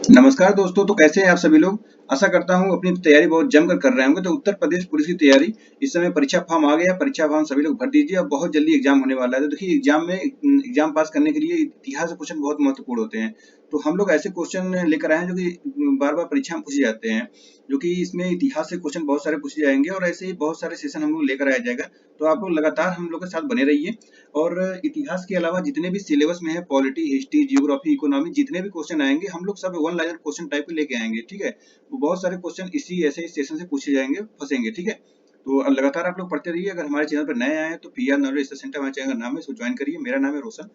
नमस्कार दोस्तों, तो कैसे हैं आप सभी लोग। आशा करता हूँ अपनी तैयारी बहुत जमकर कर रहे होंगे। तो उत्तर प्रदेश पुलिस की तैयारी, इस समय परीक्षा फॉर्म आ गया। परीक्षा फॉर्म सभी लोग भर दीजिए और बहुत जल्दी एग्जाम होने वाला है। तो देखिए, एग्जाम में एग्जाम पास करने के लिए इतिहास के क्वेश्चन बहुत महत्वपूर्ण होते हैं। तो हम लोग ऐसे क्वेश्चन लेकर आए हैं जो कि बार बार परीक्षा में पूछे जाते हैं, जो कि इसमें इतिहास से क्वेश्चन बहुत सारे पूछे जाएंगे और ऐसे ही बहुत सारे सेशन हम लोग लेकर आया जाएगा। तो आप लोग लगातार हम लोग के साथ बने रहिए। और इतिहास के अलावा जितने भी सिलेबस में है, पॉलिटी, हिस्ट्री, जियोग्राफी, इकोनॉमी, जितने भी क्वेश्चन आएंगे हम लोग सब वन लाइनर क्वेश्चन टाइप के लेके आएंगे। ठीक है, तो बहुत सारे क्वेश्चन इसी ऐसे सेशन से पूछे जाएंगे, फंसेंगे। ठीक है, तो लगातार आप लोग पढ़ते रहिए। अगर हमारे चैनल पर नए आए हैं तो पीआर नॉलेज रिसर्च सेंटर हमारे चैनल का नाम है, इसको ज्वाइन करिए। मेरा नाम है रोशन।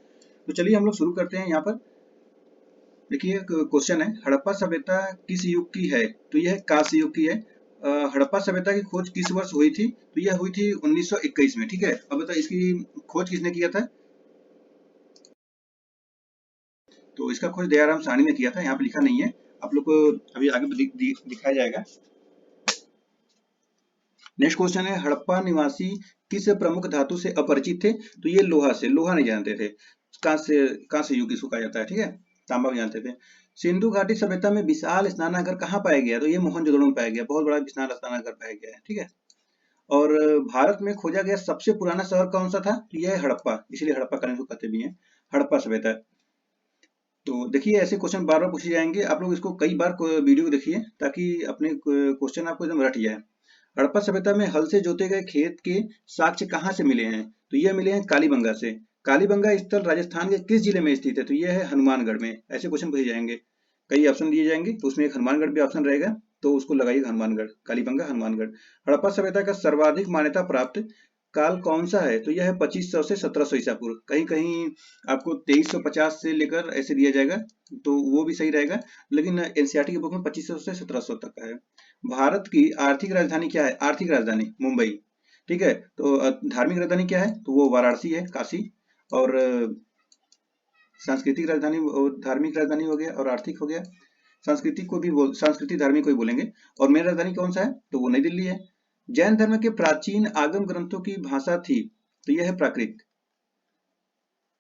तो चलिए हम लोग शुरू करते हैं। यहाँ पर देखिए, एक क्वेश्चन है, हड़प्पा सभ्यता किस युग की है। तो यह कांस्य युग की है। हड़प्पा सभ्यता की खोज किस वर्ष हुई थी। तो यह हुई थी 1921 में। ठीक है, अब बताइए इसकी खोज किसने किया था। तो इसका खोज दयाराम साहनी ने किया था। यहाँ पे लिखा नहीं है, आप लोग को अभी आगे दिखाया जाएगा। नेक्स्ट क्वेश्चन है, हड़प्पा निवासी किस प्रमुख धातु से अपरिचित थे। तो ये लोहा से, लोहा नहीं जानते थे। कांस्य युग इसको कहा जाता है। ठीक है, तांबा भी जानते थे। सिंधु घाटी सभ्यता में विशाल स्नानागार कहाँ पाया गया। तो ये मोहनजोदड़ो में पाया गया, बहुत बड़ा विशाल स्नानागार पाया गया है। ठीक है, और भारत में खोजा गया सबसे पुराना शहर कौन सा था। तो यह है हड़प्पा, इसलिए हड़प्पा का नाम कहते भी हैं, हड़प्पा सभ्यता। तो देखिए, ऐसे क्वेश्चन बार बार पूछे जाएंगे। आप लोग इसको कई बार वीडियो को देखिए ताकि अपने क्वेश्चन आपको एकदम रट जाए। हड़प्पा सभ्यता में हल से जोते गए खेत के साक्ष्य कहाँ से मिले हैं। तो ये मिले हैं कालीबंगा से। कालीबंगा स्थल राजस्थान के किस जिले में स्थित है। तो यह है हनुमानगढ़ में। ऐसे क्वेश्चन पूछे जाएंगे, कई ऑप्शन दिए जाएंगे, तो उसमें एक हनुमानगढ़ भी ऑप्शन रहेगा, तो उसको लगाइए हनुमानगढ़, कालीबंगा हनुमानगढ़। हड़प्पा सभ्यता का सर्वाधिक मान्यता प्राप्त काल कौन सा है। तो यह है 2500 से 1700 ईसा पूर्व। कहीं कहीं आपको 2350 से लेकर ऐसे दिया जाएगा, तो वो भी सही रहेगा, लेकिन एनसीईआरटी की बुक में 2500 से 1700 तक का है। भारत की आर्थिक राजधानी क्या है। आर्थिक राजधानी मुंबई। ठीक है, तो धार्मिक राजधानी क्या है। तो वो वाराणसी है, काशी। और सांस्कृतिक राजधानी, धार्मिक राजधानी हो गया और आर्थिक हो गया। संस्कृति को भी सांस्कृतिक धार्मिक को भी बोलेंगे। और मेन राजधानी कौन सा है। तो वो नई दिल्ली है। जैन धर्म के प्राचीन आगम ग्रंथों की भाषा थी। तो यह है प्राकृत।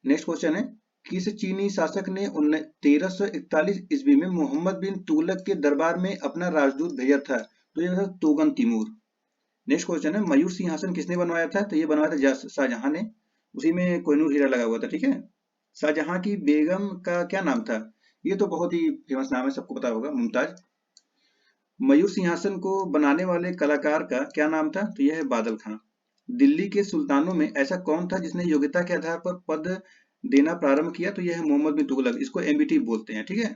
नेक्स्ट क्वेश्चन है, किस चीनी शासक ने 1341 ईस्वी में मोहम्मद बिन तुगलक के दरबार में अपना राजदूत भेजा था। तो यह था तोगन तिमूर। नेक्स्ट क्वेश्चन है, मयूर सिंहासन किसने बनवाया था। तो ये बनवाया था शाहजहां ने। उसी में कोहिनूर हीरा लगा हुआ था। ठीक है, शाहजहां की बेगम का क्या नाम था। ये तो बहुत ही फेमस नाम है, सबको पता होगा, मुमताज। मयूर सिंहासन को बनाने वाले कलाकार का क्या नाम था। तो यह है बादल खां। दिल्ली के सुल्तानों में ऐसा कौन था जिसने योग्यता के आधार पर पद देना प्रारंभ किया। तो यह है मोहम्मद बिन तुगलक, इसको एमबीटी बोलते हैं। ठीक है,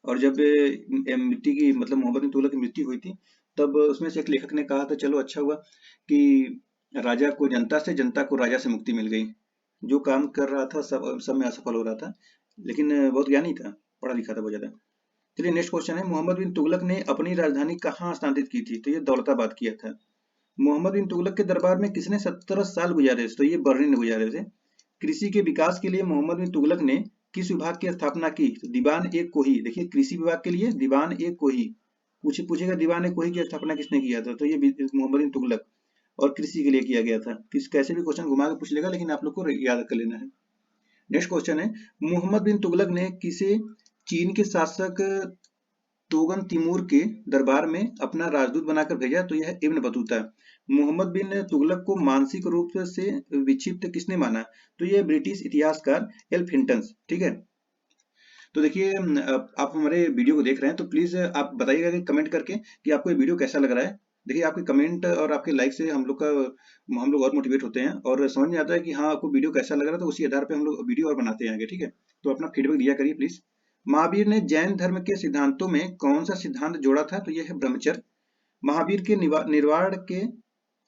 और जब एमबीटी की मतलब मोहम्मद बिन तुगलक की मृत्यु हुई थी, तब उसमें से एक लेखक ने कहा था, चलो अच्छा हुआ कि राजा को जनता से, जनता को राजा से मुक्ति मिल गई। जो काम कर रहा था सब सब में असफल हो रहा था, लेकिन बहुत ज्ञानी था, पढ़ा लिखा था बहुत ज्यादा। चलिए नेक्स्ट क्वेश्चन है, मोहम्मद बिन तुगलक ने अपनी राजधानी कहाँ स्थानांतरित की थी। तो ये दौलताबाद किया था। मोहम्मद बिन तुगलक के दरबार में किसने 17 साल गुजारे। तो ये बर्नी ने गुजारे थे। कृषि के विकास के लिए मोहम्मद बिन तुगलक ने किस विभाग की स्थापना की। तो दीवान एक कोही। देखिए, कृषि विभाग के लिए दीवान एक कोही पूछेगा, दीवान एक कोही की स्थापना किसने किया था। तो ये मोहम्मद बिन तुगलक, और कृषि के लिए किया गया था। किस कैसे भी क्वेश्चन घुमा के पूछ लेगा, लेकिन आप लोग को याद कर लेना है। नेक्स्ट क्वेश्चन है, मोहम्मद बिन तुगलक ने किसे चीन के शासक तोगन तिमूर के दरबार में अपना राजदूत बनाकर भेजा। तो यह इब्न बतूता। मोहम्मद बिन तुगलक को मानसिक रूप से विक्षिप्त किसने माना। तो यह ब्रिटिश इतिहासकार एल्फ हिंटन्स। ठीक है, तो देखिए, आप हमारे वीडियो को देख रहे हैं तो प्लीज आप बताइएगा कि कमेंट करके कि आपको ये वीडियो कैसा लग रहा है। देखिए, आपके कमेंट और आपके लाइक से हम लोग और मोटिवेट होते हैं और समझ में आता है कि हाँ, आपको वीडियो कैसा लग रहा है, तो उसी आधार पर हम लोग वीडियो और बनाते हैं आगे। ठीक है, तो अपना फीडबैक दिया करिए प्लीज। महावीर ने जैन धर्म के सिद्धांतों में कौन सा सिद्धांत जोड़ा था। तो यह है ब्रह्मचर्य। महावीर के निर्वाण के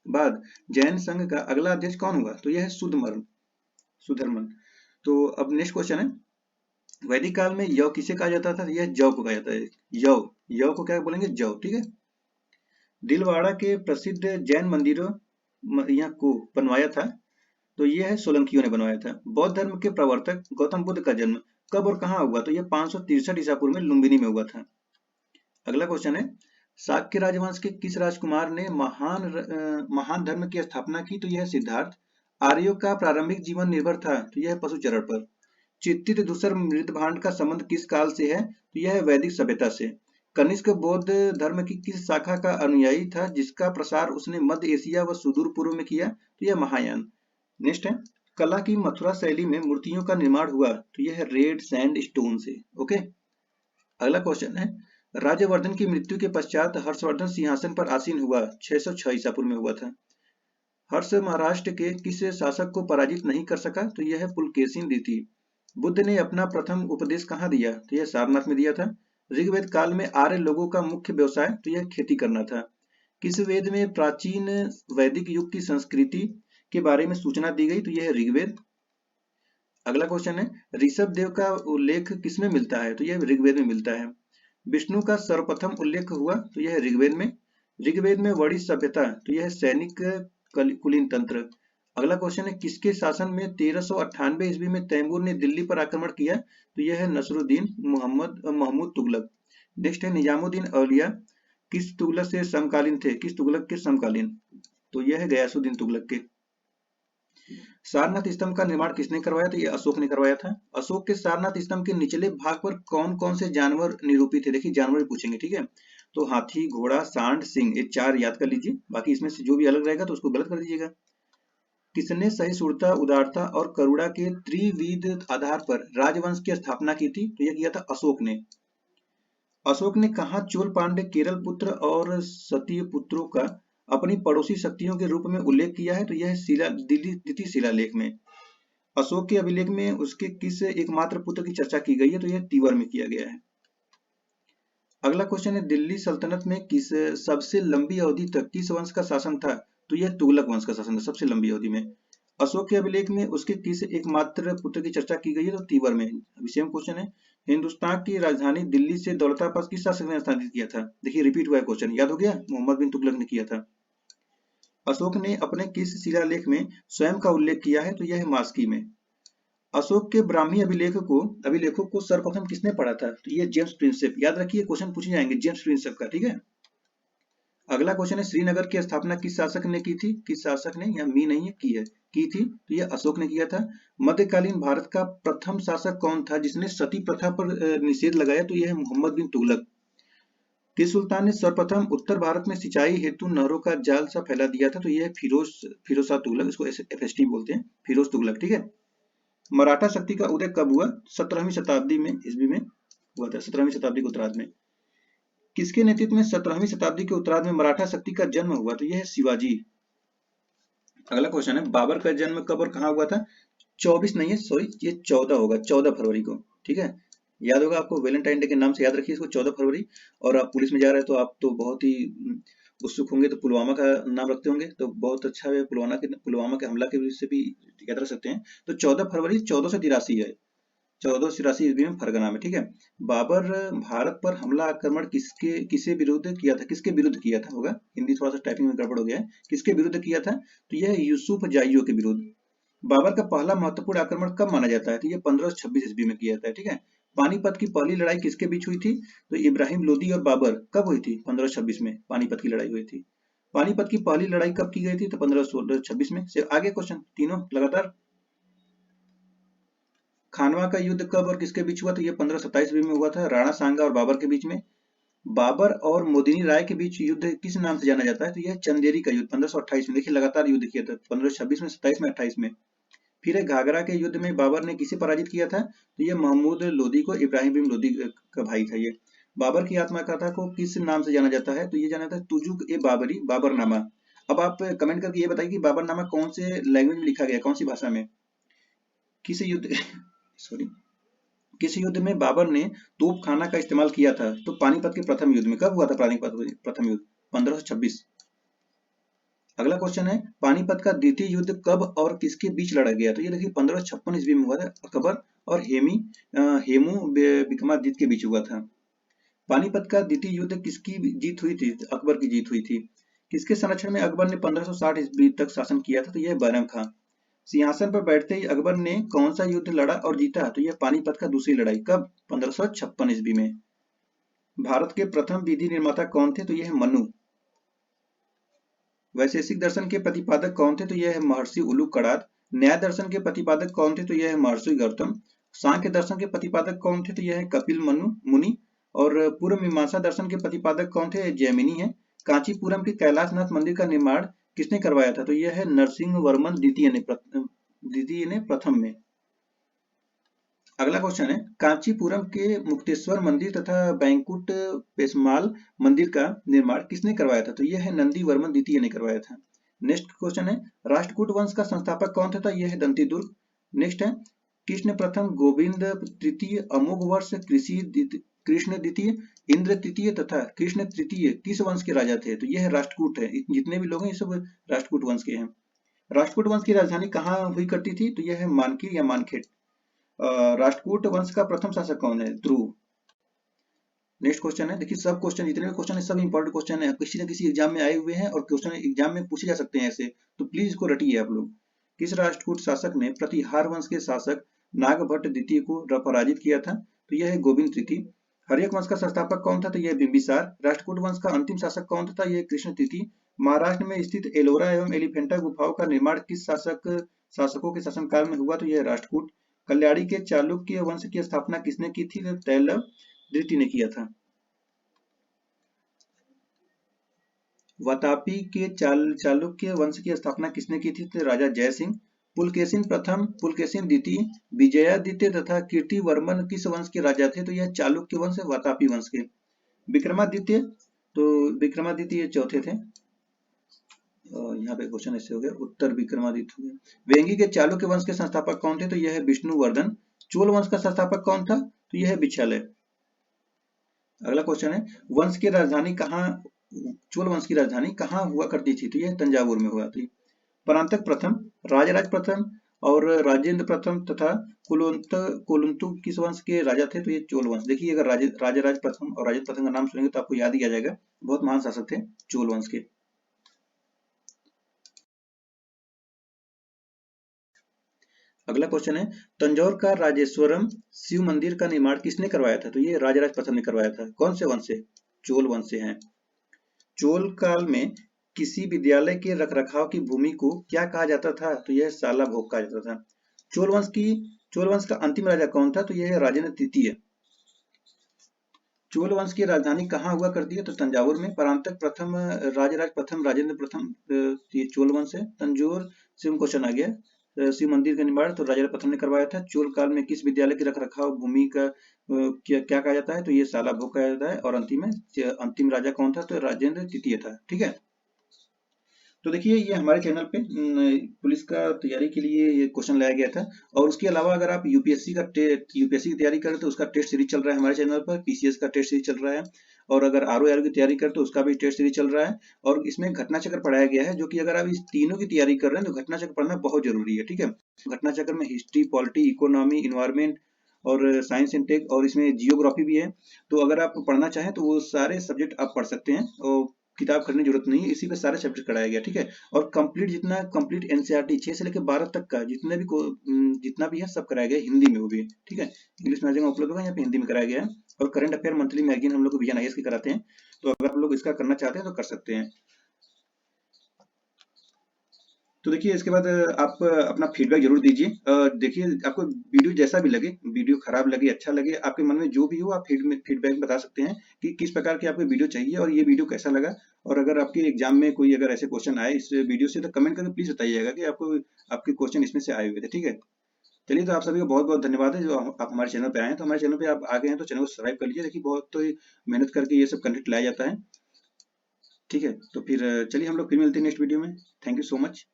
बाद जैन संघ का अगला अध्यक्ष कौन हुआ। तो यह है सुधर्मन। तो अब नेक्स्ट क्वेश्चन है, वैदिक काल में यव किसे कहा जाता था। यह जव को कहा जाता है। यव यव को क्या बोलेंगे, जव। ठीक है, दिलवाड़ा के प्रसिद्ध जैन मंदिरों यहाँ को बनवाया था। तो यह है सोलंकियों ने बनवाया था। बौद्ध धर्म के प्रवर्तक गौतम बुद्ध का जन्म कब और कहाँ हुआ। तो यह 563 ईसा पूर्व में लुम्बिनी में हुआ था। अगला क्वेश्चन है, शाक्य राजवंश के किस राजकुमार ने महान धर्म की स्थापना की। तो यह सिद्धार्थ। आर्यों का प्रारंभिक जीवन निर्भर था। तो यह पशुचरण पर। चित्तित धूसर मृदभांड का संबंध किस काल से है? तो यह है वैदिक सभ्यता से। कनिष्क बौद्ध धर्म की किस शाखा का अनुयायी था जिसका प्रसार उसने मध्य एशिया व सुदूर पूर्व में किया? तो यह महायान। नेक्स्ट है, कला की मथुरा शैली में मूर्तियों का निर्माण हुआ? तो यह रेड सैंड स्टोन से। ओके, अगला क्वेश्चन है, राज्यवर्धन की मृत्यु के पश्चात हर्षवर्धन सिंहासन पर आसीन हुआ? 606 ईसा पूर्व में हुआ था। हर्ष महाराष्ट्र के किस शासक को पराजित नहीं कर सका? तो यह है पुलकेशिन द्वितीय। बुद्ध ने अपना प्रथम उपदेश कहाँ दिया? तो यह सारनाथ में दिया था। ऋग्वेद काल में आर्य लोगों का मुख्य व्यवसाय? तो यह खेती करना था। किस वेद में प्राचीन वैदिक युग की संस्कृति के बारे में सूचना दी गई? तो यह है ऋग्वेद। अगला क्वेश्चन है, ऋषभ देव का उल्लेख किसमें मिलता है? तो यह ऋग्वेद में मिलता है। विष्णु का सर्वप्रथम उल्लेख हुआ? तो यह ऋग्वेद में। ऋग्वेद में वड़ी सभ्यता? तो यह सैनिक कुलीन तंत्र। अगला क्वेश्चन है, किसके शासन में 1398 ईस्वी में तैमूर ने दिल्ली पर आक्रमण किया? तो यह है नसरुद्दीन महमूद तुगलक। नेक्स्ट है, निजामुद्दीन औलिया किस तुगलक से समकालीन थे? किस तुगलक के समकालीन? तो यह है गयासुद्दीन तुगलक के। सारनाथ स्तंभ का निर्माण किसने करवाया? तो यह अशोक ने करवाया था। अशोक के सारनाथ स्तंभ के निचले भाग पर कौन कौन से जानवर निरूपित है? देखिए जानवर पूछेंगे, ठीक है। तो हाथी, घोड़ा, सांड, सिंह, ये 4 याद कर लीजिए, बाकी इसमें से जो भी अलग रहेगा तो उसको गलत कर दीजिएगा। किसने सहिष्णुता, उदारता और करुणा के त्रिविध आधार पर राजवंश की स्थापना की थी? तो यह किया था अशोक ने। अशोक ने कहा चोल पांड्य केरल पुत्र और सतीय पुत्रों का अपनी पड़ोसी शक्तियों के रूप में उल्लेख किया है? तो यह द्वितीय शिलालेख में। अशोक के अभिलेख में उसके किस एकमात्र पुत्र की चर्चा की गई है? तो यह तीवर में किया गया है। अगला क्वेश्चन है, दिल्ली सल्तनत में किस सबसे लंबी अवधि तक किस वंश का शासन था? तो यह तुगलक वंश का शासन था सबसे लंबी अवधि में। अशोक के अभिलेख में उसके किस एकमात्र पुत्र की चर्चा की गई है? तो तीवर में। अभी सेम क्वेश्चन है, हिंदुस्तान की राजधानी दिल्ली से दौलताबाद किस शासक ने स्थापित किया था? देखिए रिपीट हुआ है क्वेश्चन, याद हो गया, मोहम्मद बिन तुगलक ने किया था। अशोक ने अपने किस शिलालेख में स्वयं का उल्लेख किया है? तो यह है मास्की में। अशोक के ब्राह्मी अभिलेखों को सर्वप्रथम किसने पढ़ा था? तो ये जेम्स प्रिंसेप। याद रखिए क्वेश्चन पूछे जाएंगे जेम्स प्रिंसेप का, ठीक है। अगला क्वेश्चन है, श्रीनगर की स्थापना किस शासक ने की थी? किस शासक ने, या मी नहीं है, की थी, तो यह अशोक ने किया था। मध्यकालीन भारत का प्रथम शासक कौन था जिसने सती प्रथा पर निषेध लगाया? तो यह है मोहम्मद बिन तुगलक। किस सुल्तान ने सर्वप्रथम उत्तर भारत में सिंचाई हेतु नहरों का जाल सा फैला दिया था? तो यह फिरोज शाह तुगलक, इसको FST बोलते हैं, फिरोज तुगलक, ठीक है। मराठा शक्ति का उदय कब हुआ? 17वीं शताब्दी में ईस्वी में हुआ था, 17वीं शताब्दी के उत्तरार्ध में। किसके नेतृत्व में 17वीं शताब्दी के उत्तरार्ध में मराठा शक्ति का जन्म हुआ? तो यह है शिवाजी। अगला क्वेश्चन है, बाबर का जन्म कब और कहाँ हुआ था? 24 नहीं है, सॉरी, ये 14 होगा, 14 फरवरी को, ठीक है। याद होगा आपको, वैलेंटाइन डे के नाम से याद रखिए इसको, 14 फरवरी। और आप पुलिस में जा रहे हैं तो आप तो बहुत ही उत्सुक होंगे, तो पुलवामा का नाम रखते होंगे, तो बहुत अच्छा है, पुलवामा के हमला के से भी याद रख सकते हैं। तो 14 फरवरी 1483 है, 1483 ईस्वी में फरगना में, ठीक है। बाबर भारत पर हमला आक्रमण किसे विरुद्ध किया था? किसके विरुद्ध किया था होगा, हिंदी थोड़ा सा टाइपिंग में गड़बड़ हो गया है, किसके विरुद्ध किया था? तो यह यूसुफ जाइयो के विरुद्ध। बाबर का पहला महत्वपूर्ण आक्रमण कब माना जाता है? तो यह 1526 ईस्वी में किया था, ठीक है। पानीपत की पहली लड़ाई किसके बीच हुई थी? तो इब्राहिम लोदी और बाबर। कब हुई थी? 1526 में पानीपत की लड़ाई हुई थी। पानीपत की पहली लड़ाई कब की गई थी? तो 1526 में। से आगे क्वेश्चन तीनों लगातार। खानवा का युद्ध कब और किसके बीच हुआ? तो यह 1527 ईस्वी में हुआ था, राणा सांगा और बाबर के बीच में। बाबर और मोदिनी राय के बीच युद्ध किस नाम से जाना जाता है? तो यह चंदेरी का युद्ध 1528 में। देखिए लगातार युद्ध किया था, 1526 में, 27 में, 28 में। फिर घाघरा के युद्ध में बाबर ने किसे पराजित किया था? तो यह महमूद लोदी को, इब्राहिम बिन लोदी का भाई था ये। बाबर की आत्मकथा को किस नाम से जाना जाता है? तो ये जाना जाता है तुजुक ए बाबरी, बाबरनामा। अब आप कमेंट करके ये बताइए कि बाबरनामा कौन से लैंग्वेज में लिखा गया, कौन सी भाषा में? किस युद्ध सॉरी किस युद्ध में बाबर ने तोपखाना का इस्तेमाल किया था? तो पानीपत के प्रथम युद्ध में। कब हुआ था पानीपत प्रथम युद्ध? 1526। अगला क्वेश्चन है, पानीपत का द्वितीय युद्ध कब और किसके बीच लड़ा गया? तो ये देखिए 1556 ईस्वी में हुआ था, अकबर और हेमू विक्रमादित्य के बीच हुआ था। पानीपत का द्वितीय युद्ध किसकी जीत हुई थी? अकबर की जीत हुई थी। किसके संरक्षण में अकबर ने 1560 ईस्वी तक शासन किया था? तो यह बैरम खां। सिंहासन पर बैठते ही अकबर ने कौन सा युद्ध लड़ा और जीता? तो यह पानीपत का दूसरी लड़ाई। कब? 1556 ईस्वी में। भारत के प्रथम विधि निर्माता कौन थे? तो यह है मनु। वैशेषिक दर्शन के प्रतिपादक कौन थे? तो यह है महर्षि उलूक कड़ाद। न्याय दर्शन के प्रतिपादक कौन थे? तो यह है महर्षि गौतम। सांख्य दर्शन के प्रतिपादक कौन थे? तो यह है कपिल मुनि। और पूर्व मीमांसा दर्शन के प्रतिपादक कौन थे? जैमिनी है। कांचीपुरम के कैलाशनाथ मंदिर का निर्माण किसने करवाया था? तो यह है नरसिंह वर्मन द्वितीय ने प्रथम में। अगला क्वेश्चन है कांचीपुरम के मुक्तेश्वर मंदिर तथा बैंकुट पेशमाल मंदिर का निर्माण किसने करवाया था? तो यह है नंदी वर्मन द्वितीय ने करवाया था। नेक्स्ट क्वेश्चन है राष्ट्रकूट वंश का संस्थापक कौन था? यह है दंतीदुर्ग। नेक्स्ट है कृष्ण प्रथम, गोविंद तृतीय, अमोघ वर्ष, कृष्ण द्वितीय, इंद्र तृतीय तथा कृष्ण तृतीय किस वंश के राजा थे? तो यह राष्ट्रकूट है। जितने भी लोग हैं ये सब राष्ट्रकूट वंश के हैं। राष्ट्रकूट वंश की राजधानी कहाँ हुई करती थी? तो यह है मानकीर या मानखेड़। राष्ट्रकूट वंश का प्रथम शासक कौन है? ध्रुव। नेक्स्ट क्वेश्चन है, देखिए सब क्वेश्चन जितने भी क्वेश्चन है सब इंपॉर्टेंट क्वेश्चन है, किसी न किसी एग्जाम में आए हुए हैं और क्वेश्चन एग्जाम में पूछे जा सकते हैं ऐसे, तो प्लीज इसको रटिए आप लोग। किस राष्ट्रकूट शासक ने प्रतिहार वंश के शासक नागभट्ट द्वितीय को पराजित किया था? तो यह है गोविंद तृतीय। हर्यक वंश का संस्थापक कौन था? तो यह बिंबिसार। राष्ट्रकूट वंश का अंतिम शासक कौन था? यह कृष्ण तृतीय। महाराष्ट्र में स्थित एलोरा एवं एलिफेंटा गुफाओं का निर्माण किस शासकों के शासनकाल में हुआ? तो यह राष्ट्रकूट। कल्याणी के चालुक्य वंश की स्थापना किसने की थी? तो तैलव द्वितीय ने किया था। वातापी के चालुक्य वंश की स्थापना किसने की थी? तो राजा जयसिंह। पुलकेशिन प्रथम, पुलकेशिन द्वितीय, विजयादित्य तथा कीर्तिवर्मन किस वंश के राजा थे? तो यह चालुक्य वंश, वातापी वंश के। विक्रमादित्य, तो विक्रमादित्य चौथे थे। यहाँ पे क्वेश्चन ऐसे हो गया, उत्तर विक्रमादित्य हो गया। वेंगी के चालुक्य वंश के संस्थापक कौन थे? तो यह है विष्णुवर्धन। चोल वंश का संस्थापक कौन था? तो यह है विच्छलय। अगला क्वेश्चन है वंश की राजधानी कहाँ, चोल वंश की राजधानी कहाँ हुआ करती थी? तो यह तंजावुर में हुआ थी। परांतक प्रथम, राजराज प्रथम और राजेंद्र प्रथम तथा कुलुंतु किस वंश के राजा थे? तो ये चोल वंश। देखिए अगर राजराज प्रथम और राजेंद्र प्रथम का नाम सुनेंगे तो आपको याद ही आ जाएगा, बहुत महान शासक थे चोल वंश के। अगला क्वेश्चन है तंजौर का राजेश्वरम शिव मंदिर का निर्माण किसने करवाया था? तो ये राजराज प्रथम ने करवाया था। कौन से वंश से? चोल वंश से है। चोल काल में किसी विद्यालय के रखरखाव की भूमि को क्या कहा जाता था? तो यह शाला भोग कहा जाता था। चोल वंश का अंतिम राजा कौन था? तो यह है राजेंद्र तृतीय। चोल वंश की राजधानी कहाँ हुआ करती है? तो तंजावुर में। परांतक प्रथम, राजराज प्रथम, राजेंद्र प्रथम, ये चोल वंश है। तंजौर शिव क्वेश्चन आ गया। शिव मंदिर का निर्माण तो राजेंद्र प्रथम ने करवाया था। चोल काल में किस विद्यालय के रखरखाव भूमि का क्या कहा जाता है? तो ये शाला भोग कहा जाता है। और अंतिम राजा कौन था? तो राजेंद्र तृतीय था। ठीक है, तो देखिए ये हमारे चैनल पे पुलिस का तैयारी के लिए ये क्वेश्चन लाया गया था। और उसके अलावा अगर आप यूपीएससी की तैयारी करें तो उसका टेस्ट सीरीज चल रहा है हमारे चैनल पर। पीसीएस का टेस्ट सीरीज चल रहा है। और अगर आरओ की तैयारी करें तो उसका भी टेस्ट सीरीज चल रहा है। और इसमें घटना चक्र पढ़ाया गया है, जो कि अगर आप इस तीनों की तैयारी कर रहे हैं तो घटना चक्र पढ़ना बहुत जरूरी है। ठीक है, घटना चक्र में हिस्ट्री, पॉलिटी, इकोनॉमी, इन्वायरमेंट और साइंस एंड टेक और इसमें जियोग्राफी भी है। तो अगर आप पढ़ना चाहें तो वो सारे सब्जेक्ट आप पढ़ सकते हैं और किताब खरीदने की जरूरत नहीं है, इसी पे सारे सब्जेक्ट कराया गया। ठीक है, और कंप्लीट एनसीईआरटी 6 से लेकर 12 तक का जितना भी है सब कराया गया हिंदी में, वो भी। ठीक है, इंग्लिश में आ जाएगा उपलब्ध होगा, यहाँ पे हिंदी में कराया गया है। और करंट अफेयर मंथली मैगजीन हम लोग विजन आईएएस की कराते हैं, तो अगर आप लोग इसका करना चाहते हैं तो कर सकते हैं। तो देखिए इसके बाद आप अपना फीडबैक जरूर दीजिए। देखिए आपको वीडियो जैसा भी लगे, वीडियो खराब लगे, अच्छा लगे, आपके मन में जो भी हो आप फीडबैक बता सकते हैं कि किस प्रकार की आपको वीडियो चाहिए और ये वीडियो कैसा लगा। और अगर आपके एग्जाम में कोई अगर ऐसे क्वेश्चन आए इस वीडियो से तो कमेंट करके प्लीज बताइएगा कि आपको आपके क्वेश्चन इसमें से आए हुए थे। ठीक है, चलिए तो आप सभी को बहुत बहुत धन्यवाद है जो आप हमारे चैनल पे आए हैं। तो हमारे चैनल पे आप आ गए हैं तो चैनल को सब्सक्राइब कर लीजिए। देखिए बहुत तो मेहनत करके ये सब कंटेंट लाया जाता है। ठीक है, तो फिर चलिए हम लोग फिर मिलते हैं नेक्स्ट वीडियो में। Thank you so much.